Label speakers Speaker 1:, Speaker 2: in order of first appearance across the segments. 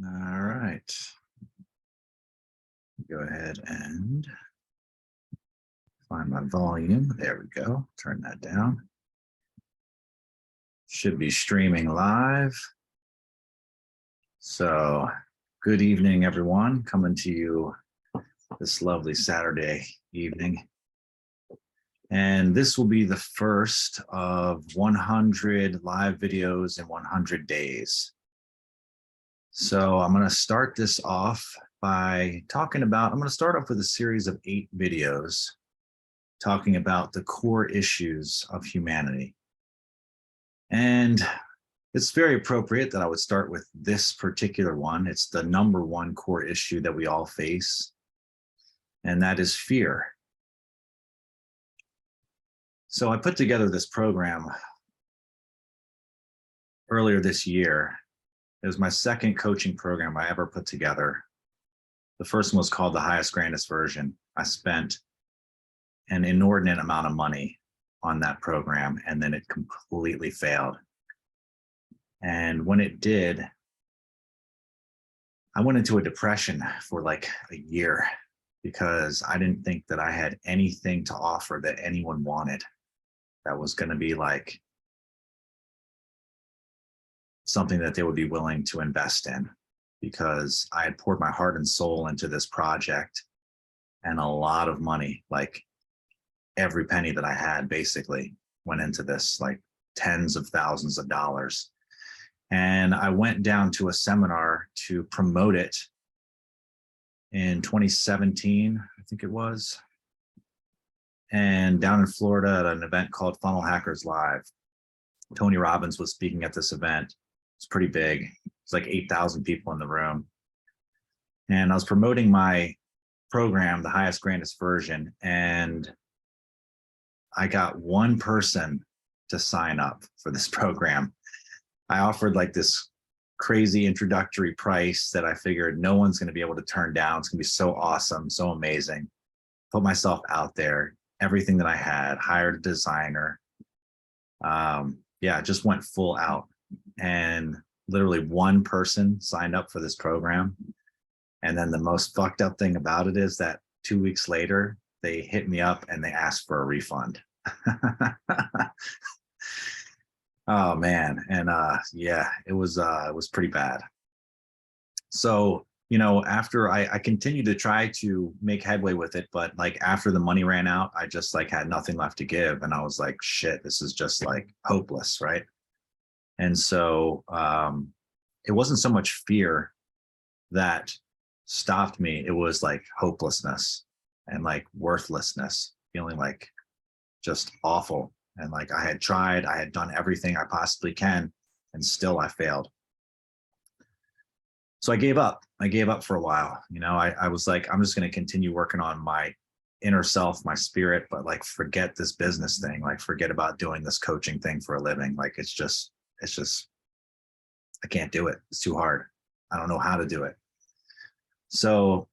Speaker 1: All right. Go ahead and find my volume. There we go. Turn that down. Should be streaming live. So, good evening, everyone. Coming to you this lovely Saturday evening. And this will be the first of 100 live videos in 100 days. So I'm going to start this off by talking about, I'm going to start off with a series of 8 videos talking about the core issues of humanity. And it's very appropriate that I would start with this particular one. It's the number one core issue that we all face, and that is fear. So I put together this program earlier this year. It was my second coaching program I ever put together. The first one was called the Highest Grandest Version. I spent an inordinate amount of money on that program, and then it completely failed. And when it did, I went into a depression for like a year because I didn't think that I had anything to offer that anyone wanted that was going to be like something that they would be willing to invest in, because I had poured my heart and soul into this project and a lot of money, like every penny that I had basically went into this, like tens of thousands of dollars. And I went down to a seminar to promote it in 2017, I think it was. And down in Florida at an event called Funnel Hackers Live. Tony Robbins was speaking at this event. It's pretty big. It's like 8,000 people in the room. And I was promoting my program, the Highest Grandest Version, and I got one person to sign up for this program. I offered like this crazy introductory price that I figured no one's going to be able to turn down. It's going to be so awesome, so amazing. Put myself out there, everything that I had, hired a designer. Yeah, just went full out. And literally one person signed up for this program. And then the most fucked up thing about it is that 2 weeks later, they hit me up and they asked for a refund. Oh man. And yeah, it was pretty bad. So, you know, after I continued to try to make headway with it, but like after the money ran out, I just like had nothing left to give. And I was like, shit, this is just like hopeless, right? And so it wasn't so much fear that stopped me. It was like hopelessness and like worthlessness, feeling like just awful. And like I had tried, I had done everything I possibly can, and still I failed. So I gave up. I gave up for a while. You know, I was like, I'm just going to continue working on my inner self, my spirit, but like forget this business thing, like forget about doing this coaching thing for a living. Like it's just, I can't do it. It's too hard. I don't know how to do it. So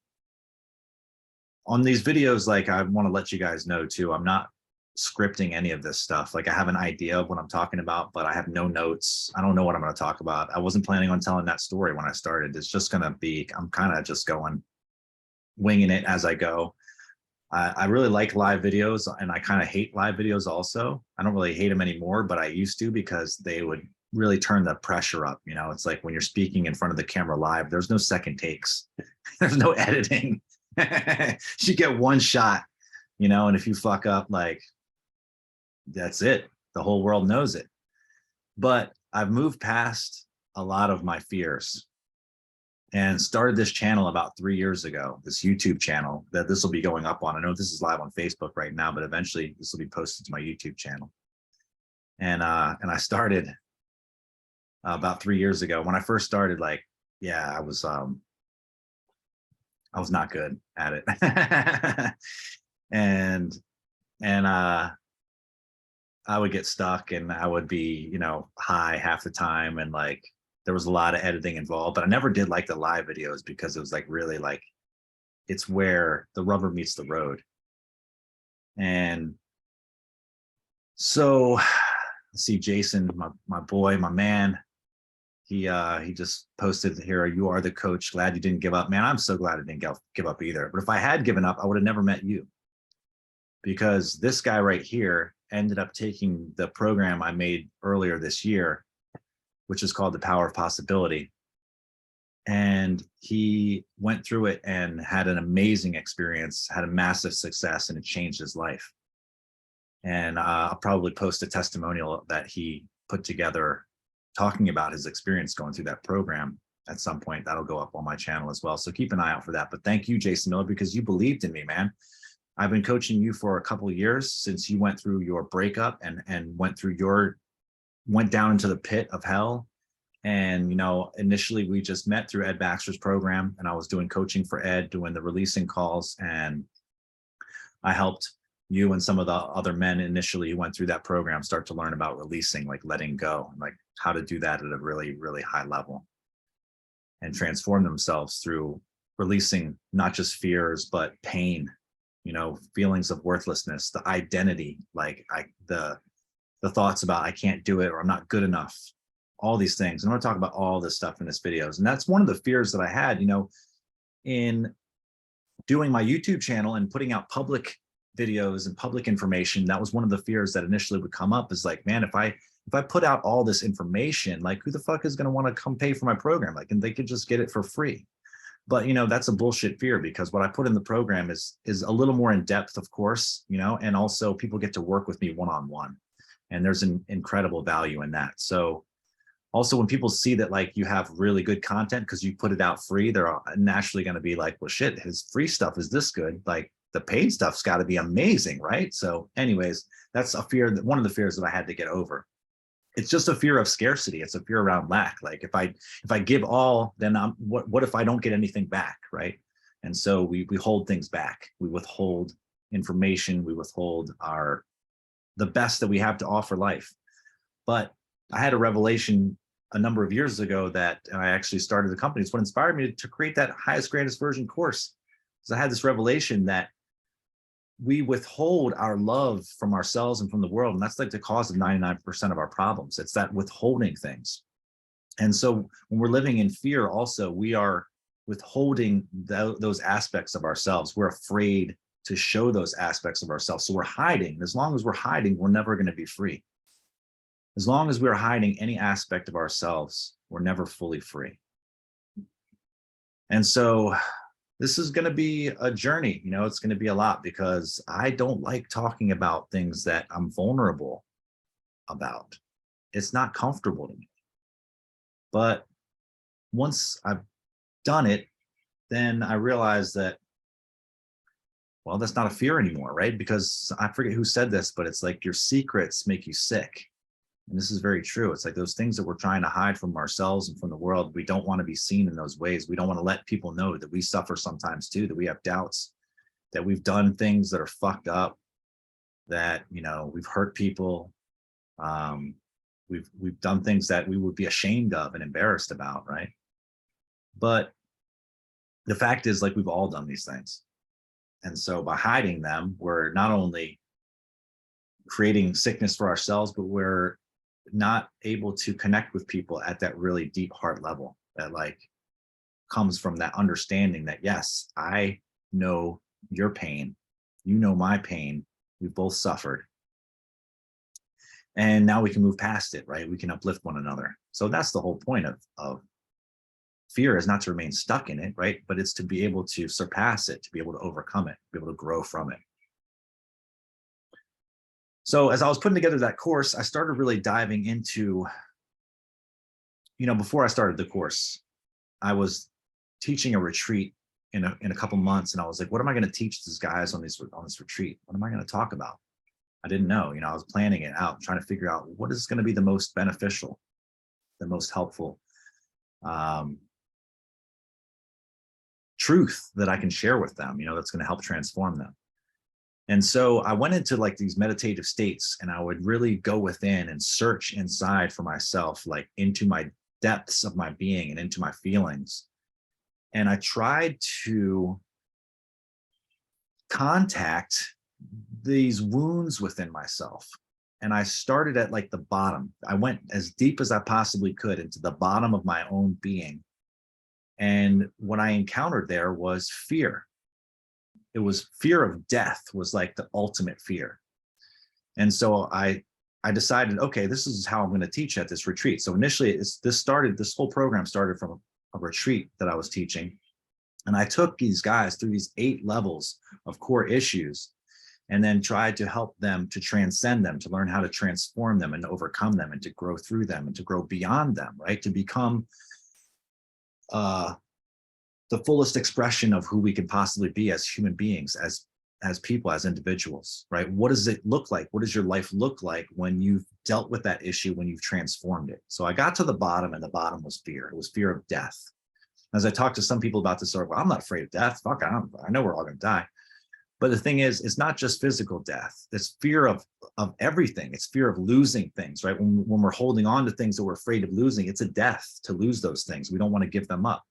Speaker 1: on these videos, like I want to let you guys know too, I'm not scripting any of this stuff. Like I have an idea of what I'm talking about, but I have no notes. I don't know what I'm going to talk about. I wasn't planning on telling that story when I started. It's just going to be, I'm kind of just winging it as I go. I really like live videos, and I kind of hate live videos also. I don't really hate them anymore, but I used to, because they would really turn the pressure up. You know, it's like when you're speaking in front of the camera live, there's no second takes. There's no editing. You get one shot, you know, and if you fuck up, like that's it. The whole world knows it. But I've moved past a lot of my fears and started this channel about 3 years ago, this YouTube channel that this will be going up on. I know this is live on Facebook right now, but eventually this will be posted to my YouTube channel. And I started about 3 years ago. When I first started, like, yeah, I was not good at it. and I would get stuck, and I would be, you know, high half the time, and like there was a lot of editing involved. But I never did like the live videos, because it was like really like it's where the rubber meets the road. And so let's see, Jason, my boy, my man, He just posted here, "You are the coach. Glad you didn't give up." Man, I'm so glad I didn't give up either. But if I had given up, I would have never met you, because this guy right here ended up taking the program I made earlier this year, which is called The Power of Possibility. And he went through it and had an amazing experience, had a massive success, and it changed his life. And I'll probably post a testimonial that he put together talking about his experience going through that program at some point. That'll go up on my channel as well. So keep an eye out for that. But thank you, Jason Miller, because you believed in me, man. I've been coaching you for a couple of years since you went through your breakup and went down into the pit of hell. And, initially we just met through Ed Baxter's program, and I was doing coaching for Ed, doing the releasing calls. And I helped you and some of the other men initially who went through that program start to learn about releasing, like letting go, like how to do that at a really, really high level and transform themselves through releasing not just fears, but pain, feelings of worthlessness, the identity, like the thoughts about I can't do it or I'm not good enough, all these things. And I'm going to talk about all this stuff in this videos. And that's one of the fears that I had, in doing my YouTube channel and putting out public videos and public information. That was one of the fears that initially would come up, is like, man, if I put out all this information, like who the fuck is going to want to come pay for my program? Like, and they could just get it for free. But, that's a bullshit fear, because what I put in the program is a little more in depth, of course, and also people get to work with me one-on-one, and there's an incredible value in that. So also when people see that, like, you have really good content because you put it out free, they're naturally going to be like, well, shit, his free stuff is this good. Like, the paid stuff's got to be amazing, right? So anyways, that's a fear, that one of the fears that I had to get over. It's just a fear of scarcity. It's a fear around lack. Like, if I give all, then what if I don't get anything back, right? And so we hold things back. We withhold information. We withhold the best that we have to offer life. But I had a revelation a number of years ago that I actually started the company. It's what inspired me to create that highest, greatest version course. Because I had this revelation that we withhold our love from ourselves and from the world. And that's like the cause of 99% of our problems. It's that withholding things. And so when we're living in fear, also, we are withholding those aspects of ourselves. We're afraid to show those aspects of ourselves. So we're hiding. As long as we're hiding, we're never going to be free. As long as we're hiding any aspect of ourselves, we're never fully free. And so this is going to be a journey. It's going to be a lot, because I don't like talking about things that I'm vulnerable about. It's not comfortable to me. But once I've done it, then I realize that, well, that's not a fear anymore, right? Because I forget who said this, but it's like your secrets make you sick. And this is very true. It's like those things that we're trying to hide from ourselves and from the world. We don't want to be seen in those ways. We don't want to let people know that we suffer sometimes too, that we have doubts, that we've done things that are fucked up, that, we've hurt people. We've done things that we would be ashamed of and embarrassed about, right? But the fact is, like, we've all done these things. And so by hiding them, we're not only creating sickness for ourselves, but we're not able to connect with people at that really deep heart level that, like, comes from that understanding that, yes, I know your pain, you know my pain, we've both suffered, and now we can move past it, right? We can uplift one another. So that's the whole point of fear, is not to remain stuck in it, right? But it's to be able to surpass it, to be able to overcome it, be able to grow from it. So as I was putting together that course, I started really diving into, before I started the course, I was teaching a retreat in a couple months, and I was like, what am I going to teach these guys on this retreat? What am I going to talk about? I didn't know. I was planning it out, trying to figure out what is going to be the most beneficial, the most helpful truth that I can share with them, that's going to help transform them. And so I went into, like, these meditative states, and I would really go within and search inside for myself, like into my depths of my being and into my feelings. And I tried to contact these wounds within myself, And I started at like the bottom. I went as deep as I possibly could into the bottom of my own being. And what I encountered there was fear. It was fear of death, was like the ultimate fear. And so I decided, okay, this is how I'm going to teach at this retreat. So initially this whole program started from a retreat that I was teaching. And I took these guys through these 8 levels of core issues and then tried to help them to transcend them, to learn how to transform them and overcome them and to grow through them and to grow beyond them, right? To become the fullest expression of who we can possibly be as human beings, as people, as individuals, right? What does it look like? What does your life look like when you've dealt with that issue, when you've transformed it? So I got to the bottom, and the bottom was fear. It was fear of death. As I talked to some people about this, well, I'm not afraid of death. Fuck, I know we're all going to die. But the thing is, it's not just physical death. It's fear of everything. It's fear of losing things, right? When we're holding on to things that we're afraid of losing, it's a death to lose those things. We don't want to give them up.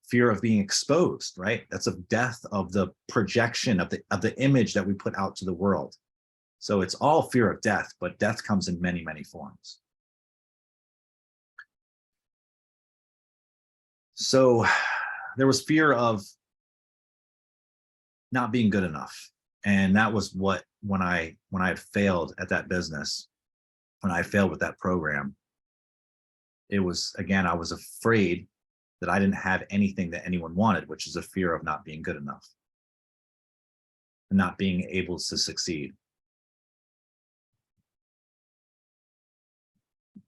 Speaker 1: Fear of being exposed, right? That's a death of the projection of the image that we put out to the world. So it's all fear of death, but death comes in many, many forms. So there was fear of not being good enough. And that was what, when I had failed at that business, when I failed with that program, it was, again, I was afraid that I didn't have anything that anyone wanted, which is a fear of not being good enough and not being able to succeed.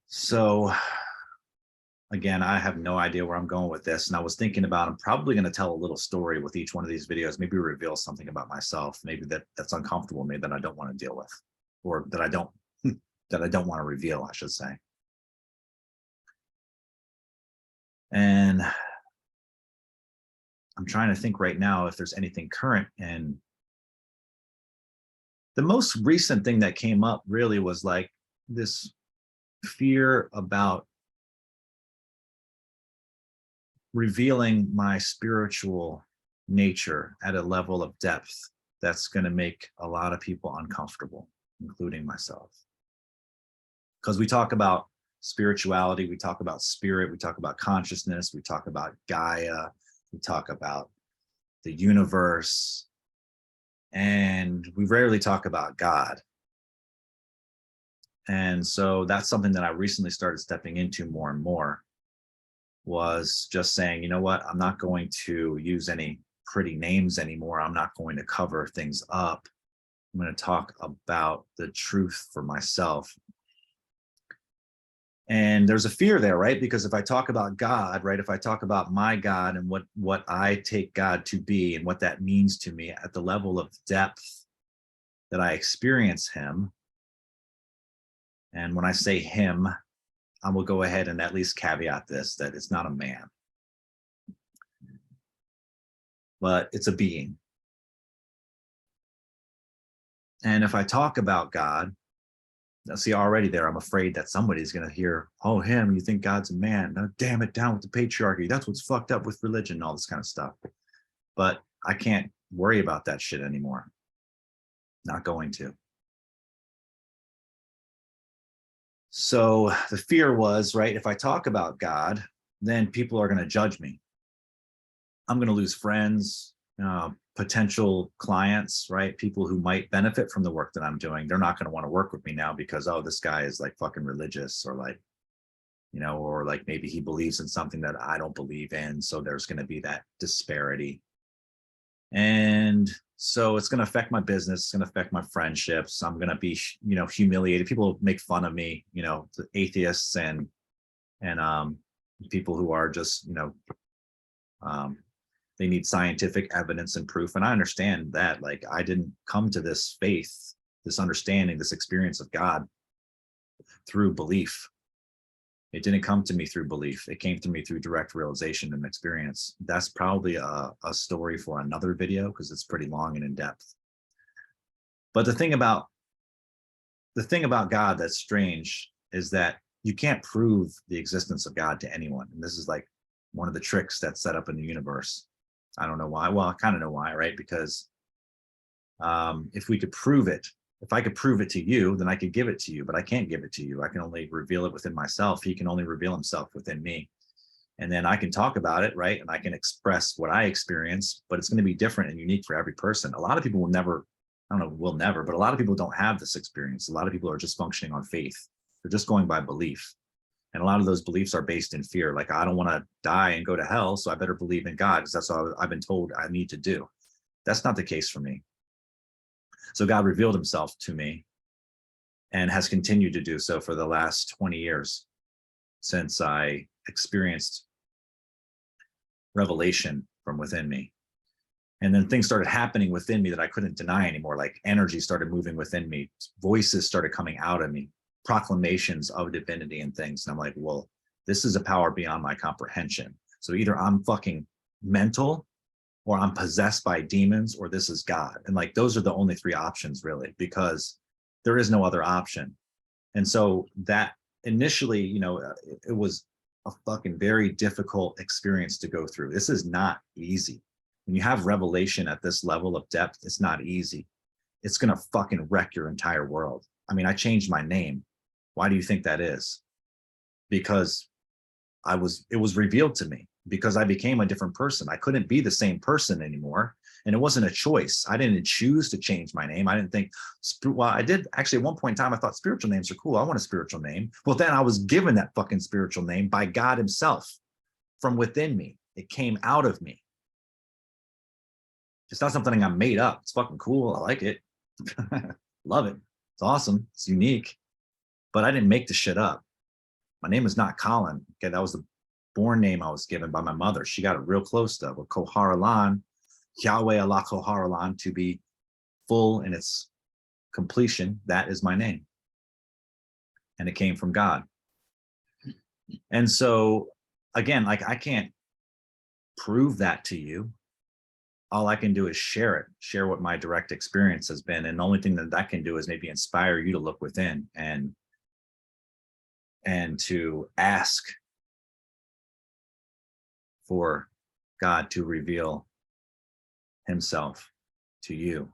Speaker 1: So again, I have no idea where I'm going with this. And I was thinking about, I'm probably going to tell a little story with each one of these videos, maybe reveal something about myself, maybe that's uncomfortable, maybe that I don't want to deal with, or that I don't want to reveal, I should say. And I'm trying to think right now if there's anything current. And the most recent thing that came up really was like this fear about revealing my spiritual nature at a level of depth that's going to make a lot of people uncomfortable, including myself. Because we talk about spirituality, we talk about spirit, we talk about consciousness, we talk about Gaia, we talk about the universe, and we rarely talk about God. And so that's something that I recently started stepping into more and more, was just saying, you know what, I'm not going to use any pretty names anymore. I'm not going to cover things up. I'm going to talk about the truth for myself. And there's a fear there, right? Because if I talk about God, right, if I talk about my God and what I take God to be and what that means to me at the level of depth that I experience him, and when I say him, I will go ahead and at least caveat this, that it's not a man, but it's a being. And if I talk about God, see, already there, I'm afraid that somebody's going to hear, oh, him, you think God's a man. No, damn it, down with the patriarchy. That's what's fucked up with religion and all this kind of stuff. But I can't worry about that shit anymore. Not going to. So the fear was, right, if I talk about God, then people are going to judge me. I'm going to lose friends, potential clients, right? People who might benefit from the work that I'm doing. They're not going to want to work with me now because, oh, this guy is like fucking religious, or like, you know, or like maybe he believes in something that I don't believe in. So there's going to be that disparity. And so it's going to affect my business. It's going to affect my friendships. I'm going to be, you know, humiliated. People make fun of me, you know, the atheists and people who are just, you know, they need scientific evidence and proof. And I understand that. Like, I didn't come to this faith, this understanding, this experience of God through belief. It didn't come to me through belief. It came to me through direct realization and experience. That's probably a story for another video because it's pretty long and in depth. But the thing about God that's strange is that you can't prove the existence of God to anyone. And this is like one of the tricks that's set up in the universe. I don't know why. Well, I kind of know why, right? Because if we could prove it, if I could prove it to you, then I could give it to you, but I can't give it to you. I can only reveal it within myself. He can only reveal himself within me. And then I can talk about it, right? And I can express what I experience, but it's going to be different and unique for every person. A lot of people will never, I don't know, will never, but a lot of people don't have this experience. A lot of people are just functioning on faith. They're just going by belief. And a lot of those beliefs are based in fear. Like, I don't want to die and go to hell, so I better believe in God because that's what I've been told I need to do. That's not the case for me. So God revealed himself to me and has continued to do so for the last 20 years since I experienced revelation from within me. And then things started happening within me that I couldn't deny anymore. Like energy started moving within me. Voices started coming out of me, proclamations of divinity and things. And I'm like, well, this is a power beyond my comprehension. So either I'm fucking mental, or I'm possessed by demons, or this is God. And like, those are the only three options really, because there is no other option. And so that initially, you know, it was a fucking very difficult experience to go through. This is not easy. When you have revelation at this level of depth, it's not easy. It's gonna fucking wreck your entire world. I mean, I changed my name. Why do you think that is? Because it was revealed to me, because I became a different person. I couldn't be the same person anymore. And it wasn't a choice. I didn't choose to change my name. I didn't think, well, I did actually at one point in time, I thought spiritual names are cool. I want a spiritual name. Well, then I was given that fucking spiritual name by God himself from within me. It came out of me. It's not something I made up. It's fucking cool. I like it. Love it. It's awesome. It's unique. But I didn't make the shit up. My name is not Colin. Okay, that was the born name I was given by my mother. She got it real close to Koharalan, Yahweh Allah Koharalan, to be full in its completion. That is my name. And it came from God. And so, again, like, I can't prove that to you. All I can do is share what my direct experience has been. And the only thing that that can do is maybe inspire you to look within and to ask for God to reveal himself to you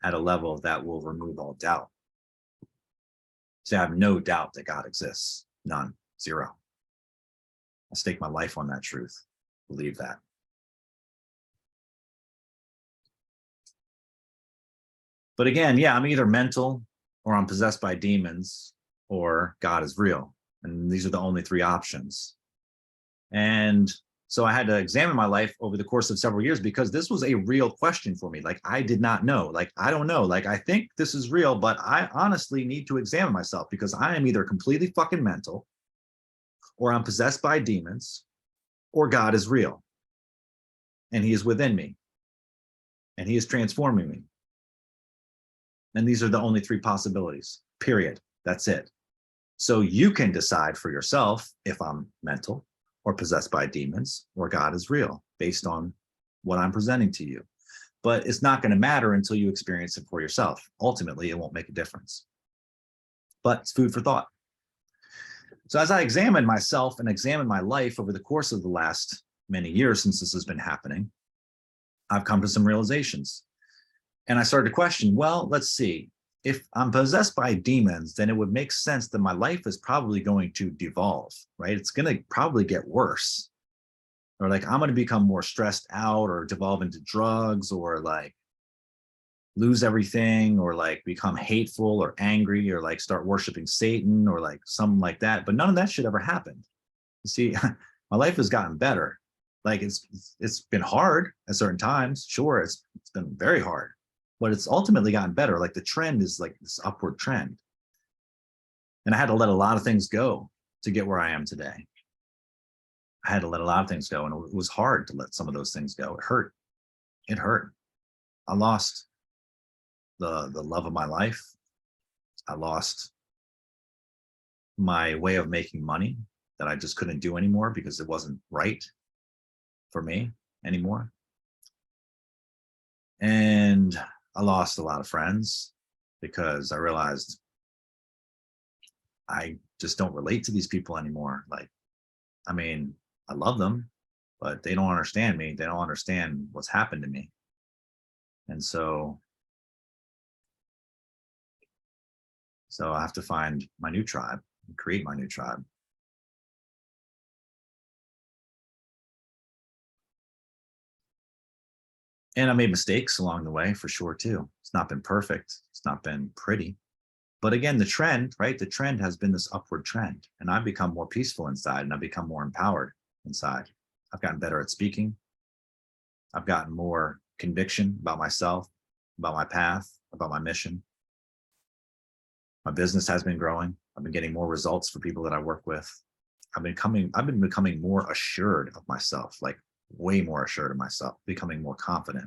Speaker 1: at a level that will remove all doubt. So I have no doubt that God exists. None. Zero. I stake my life on that truth. Believe that. But again, yeah, I'm either mental, or I'm possessed by demons, or God is real. And these are the only three options. And so I had to examine my life over the course of several years, because this was a real question for me. Like, I did not know. Like, I don't know. Like, I think this is real, but I honestly need to examine myself, because I am either completely fucking mental, or I'm possessed by demons, or God is real. And he is within me. And he is transforming me. And these are the only three possibilities, period. That's it. So you can decide for yourself if I'm mental, or possessed by demons, or God is real, based on what I'm presenting to you. But it's not going to matter until you experience it for yourself. Ultimately, it won't make a difference. But it's food for thought. So as I examined myself and examined my life over the course of the last many years since this has been happening, I've come to some realizations. And I started to question, well, let's see. If I'm possessed by demons, then it would make sense that my life is probably going to devolve, right? It's going to probably get worse. Or like, I'm going to become more stressed out, or devolve into drugs, or like lose everything, or like become hateful or angry, or like start worshiping Satan, or like something like that. But none of that shit ever happened. You see, my life has gotten better. Like, it's been hard at certain times. Sure, it's been very hard. But it's ultimately gotten better. Like, the trend is like this upward trend. And I had to let a lot of things go to get where I am today. I had to let a lot of things go, and it was hard to let some of those things go. It hurt. It hurt. I lost the love of my life. I lost my way of making money that I just couldn't do anymore, because it wasn't right for me anymore. And I lost a lot of friends, because I realized I just don't relate to these people anymore. Like, I mean, I love them, but they don't understand me. They don't understand what's happened to me. And so So I have to find my new tribe and create my new tribe. And I made mistakes along the way for sure too. It's not been perfect. It's not been pretty. But again, the trend, right? The trend has been this upward trend. And I've become more peaceful inside and I've become more empowered inside. I've gotten better at speaking. I've gotten more conviction about myself, about my path, about my mission. My business has been growing. I've been getting more results for people that I work with. I've been becoming more assured of myself, like way more assured of myself, becoming more confident.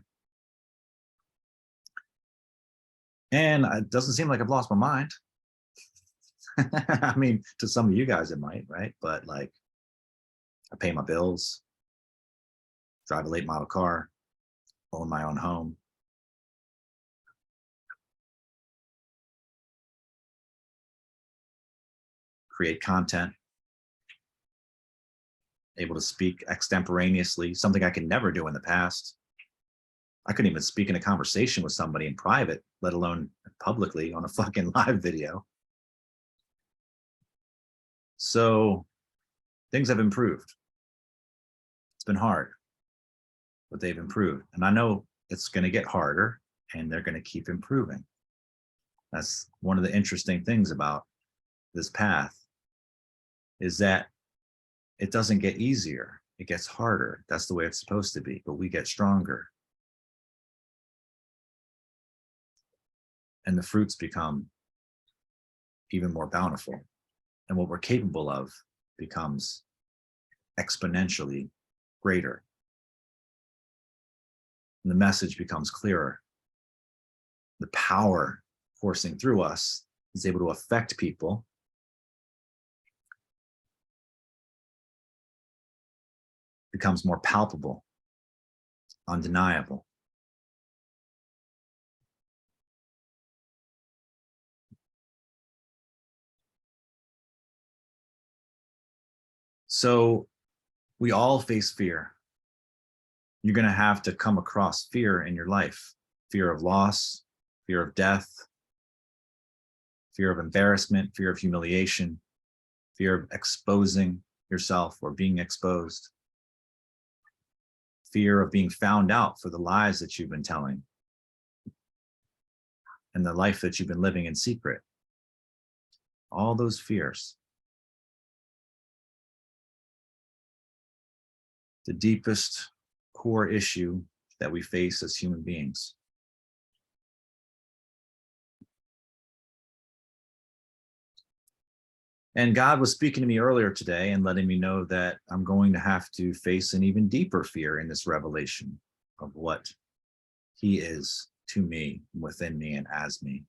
Speaker 1: And it doesn't seem like I've lost my mind. I mean, to some of you guys, it might, right? But like, I pay my bills, drive a late model car, own my own home. Create content, able to speak extemporaneously, something I could never do in the past. I couldn't even speak in a conversation with somebody in private, let alone publicly on a fucking live video. So things have improved. It's been hard, but they've improved. And I know it's going to get harder and they're going to keep improving. That's one of the interesting things about this path, is that it doesn't get easier. It gets harder. That's the way it's supposed to be, but we get stronger. And the fruits become even more bountiful. And what we're capable of becomes exponentially greater. And the message becomes clearer. The power coursing through us is able to affect people becomes more palpable, undeniable. So we all face fear. You're going to have to come across fear in your life. Fear of loss, fear of death, fear of embarrassment, fear of humiliation, fear of exposing yourself or being exposed, fear of being found out for the lies that you've been telling and the life that you've been living in secret. All those fears. The deepest core issue that we face as human beings. And God was speaking to me earlier today and letting me know that I'm going to have to face an even deeper fear in this revelation of what He is to me, within me, and as me.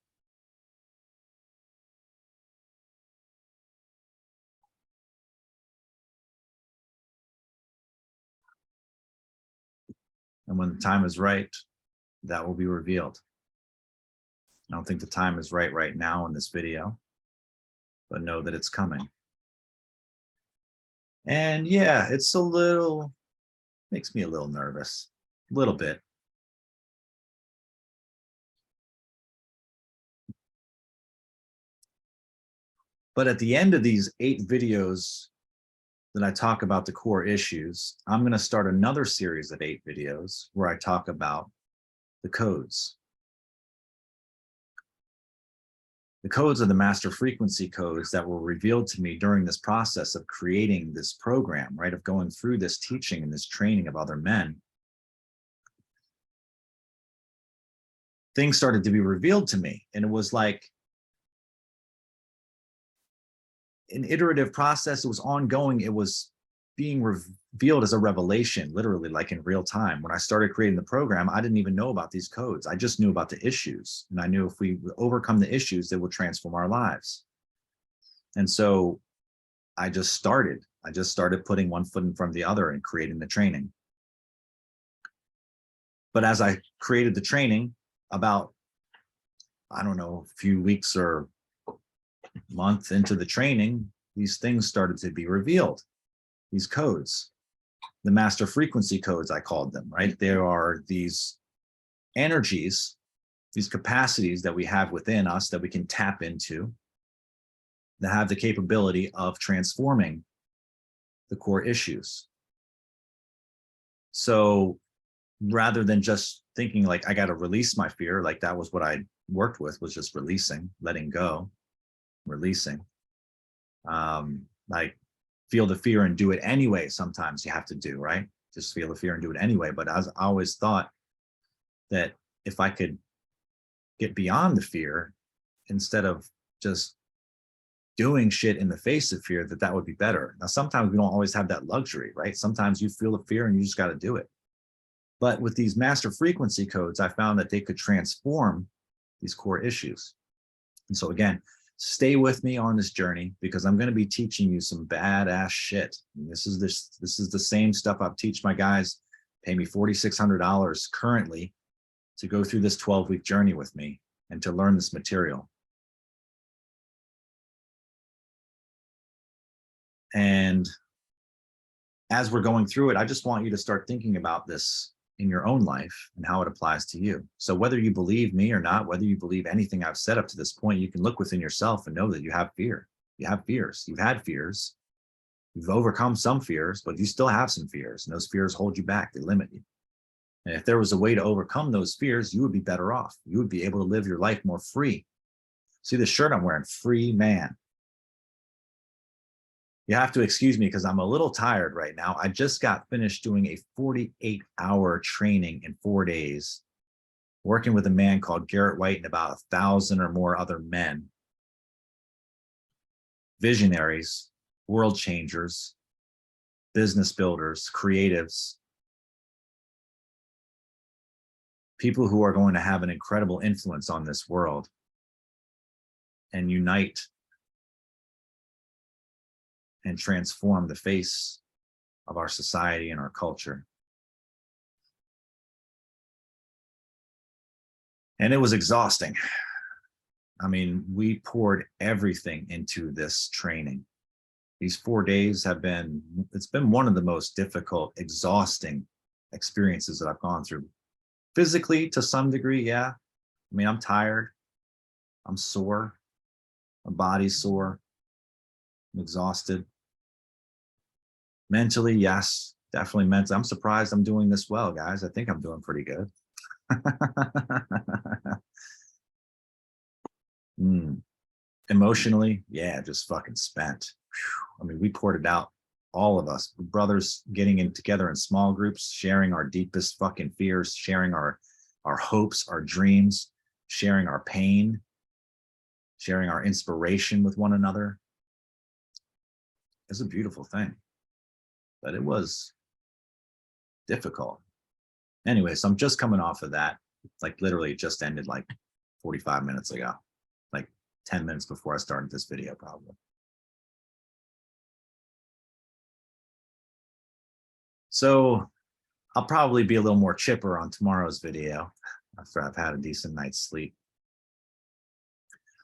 Speaker 1: And when the time is right, that will be revealed. I don't think the time is right now in this video, but know that it's coming. And yeah, it's makes me a little nervous, a little bit. But at the end of these 8 videos that I talk about the core issues, I'm going to start another series of 8 videos where I talk about the codes. The codes are the master frequency codes that were revealed to me during this process of creating this program, right? Of going through this teaching and this training of other men. Things started to be revealed to me, and it was like an iterative process. It was ongoing. It was being revealed as a revelation, literally, like in real time. When I started creating the program, I didn't even know about these codes. I just knew about the issues. And I knew if we overcome the issues, they will transform our lives. And so I just started putting one foot in front of the other and creating the training. But as I created the training, about, I don't know, a few weeks or month into the training, these things started to be revealed. These codes, the master frequency codes, I called them, right? There are these energies, these capacities that we have within us that we can tap into that have the capability of transforming the core issues. So rather than just thinking like, I got to release my fear, like that was what I worked with, was just releasing, letting go, releasing. Like feel the fear and do it anyway. Sometimes you have to do, right? Just feel the fear and do it anyway. But I always thought that if I could get beyond the fear, instead of just doing shit in the face of fear, that would be better. Now, sometimes we don't always have that luxury, right? Sometimes you feel the fear and you just got to do it. But with these master frequency codes, I found that they could transform these core issues. And so again, stay with me on this journey, because I'm going to be teaching you some badass shit. And this is the same stuff I teach my guys. Pay me $4,600 currently to go through this 12-week journey with me and to learn this material. And as we're going through it, I just want you to start thinking about this in your own life and how it applies to you. So whether you believe me or not, whether you believe anything I've said up to this point, you can look within yourself and know that you have fear. You have fears. You've had fears. You've overcome some fears, but you still have some fears, and those fears hold you back. They limit you. And if there was a way to overcome those fears, you would be better off. You would be able to live your life more free. See the shirt I'm wearing, free man. You have to excuse me because I'm a little tired right now. I just got finished doing a 48-hour training in 4 days, working with a man called Garrett White and about 1,000 or more other men, visionaries, world changers, business builders, creatives, people who are going to have an incredible influence on this world and unite and transform the face of our society and our culture. And it was exhausting. I mean, we poured everything into this training. These 4 days it's been one of the most difficult, exhausting experiences that I've gone through. Physically, to some degree, yeah. I mean, I'm tired. I'm sore. My body's sore. I'm exhausted. Mentally, yes, definitely mentally. I'm surprised I'm doing this well, guys. I think I'm doing pretty good. Emotionally, yeah, just fucking spent. Whew. I mean, we poured it out, all of us, brothers getting in together in small groups, sharing our deepest fucking fears, sharing our hopes, our dreams, sharing our pain, sharing our inspiration with one another. It's a beautiful thing, but it was difficult. Anyway, so I'm just coming off of that. Like literally just ended like 45 minutes ago, like 10 minutes before I started this video, probably. So I'll probably be a little more chipper on tomorrow's video after I've had a decent night's sleep.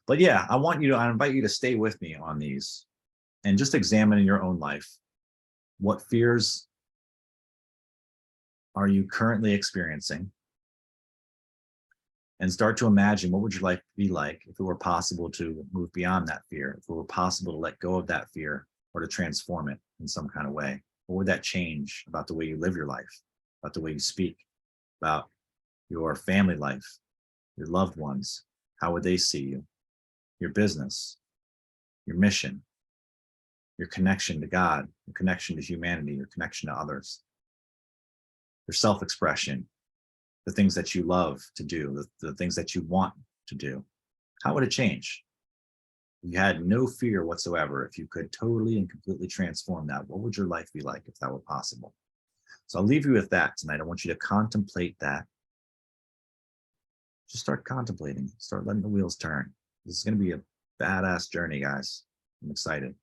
Speaker 1: But yeah, I invite you to stay with me on these and just examine in your own life, what fears are you currently experiencing? And start to imagine, what would your life be like if it were possible to move beyond that fear, if it were possible to let go of that fear or to transform it in some kind of way? What would that change about the way you live your life, about the way you speak, about your family life, your loved ones? How would they see you? Your business, your mission, your connection to God, your connection to humanity, your connection to others, your self-expression, the things that you love to do, the things that you want to do. How would it change? If you had no fear whatsoever, if you could totally and completely transform that, what would your life be like if that were possible? So I'll leave you with that tonight. I want you to contemplate that. Just start contemplating, start letting the wheels turn. This is going to be a badass journey, guys. I'm excited.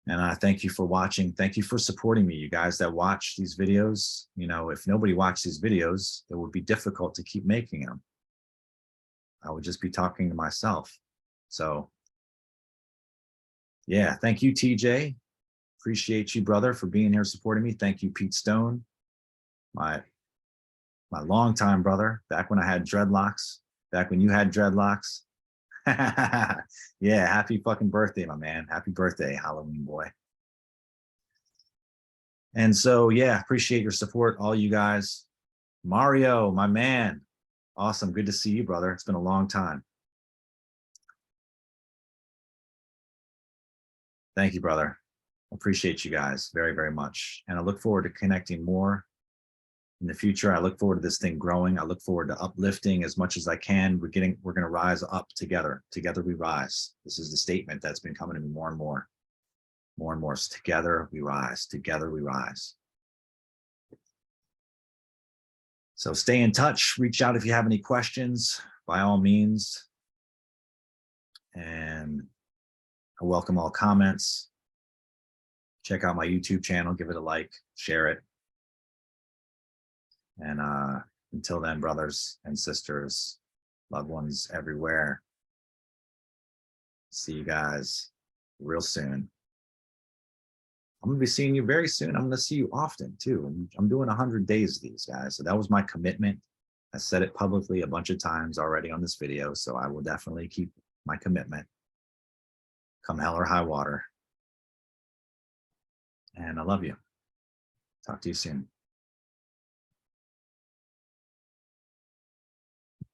Speaker 1: And I thank you for watching. Thank you for supporting me, you guys that watch these videos. You know, if nobody watched these videos, it would be difficult to keep making them. I would just be talking to myself. So yeah, thank you, TJ. Appreciate you, brother, for being here supporting me. Thank you, Pete Stone, my longtime brother, back when I had dreadlocks, back when you had dreadlocks. Yeah, happy fucking birthday, my man. Happy birthday, Halloween boy. And so, yeah, appreciate your support, all you guys. Mario, my man. Awesome. Good to see you, brother. It's been a long time. Thank you, brother. Appreciate you guys very, very much. And I look forward to connecting more in the future. I look forward to this thing growing. I look forward to uplifting as much as I can. We're going to rise up together. Together we rise. This is the statement that's been coming to me more and more, more and more. Together we rise. Together we rise. So stay in touch. Reach out if you have any questions, by all means. And I welcome all comments. Check out my YouTube channel. Give it a like. Share it. And until then, brothers and sisters, loved ones everywhere, see you guys real soon. I'm gonna be seeing you very soon. I'm gonna see you often too. I'm doing 100 days of these, guys. So that was my commitment. I said it publicly a bunch of times already on this video. So I will definitely keep my commitment, come hell or high water. And I love you. Talk to you soon.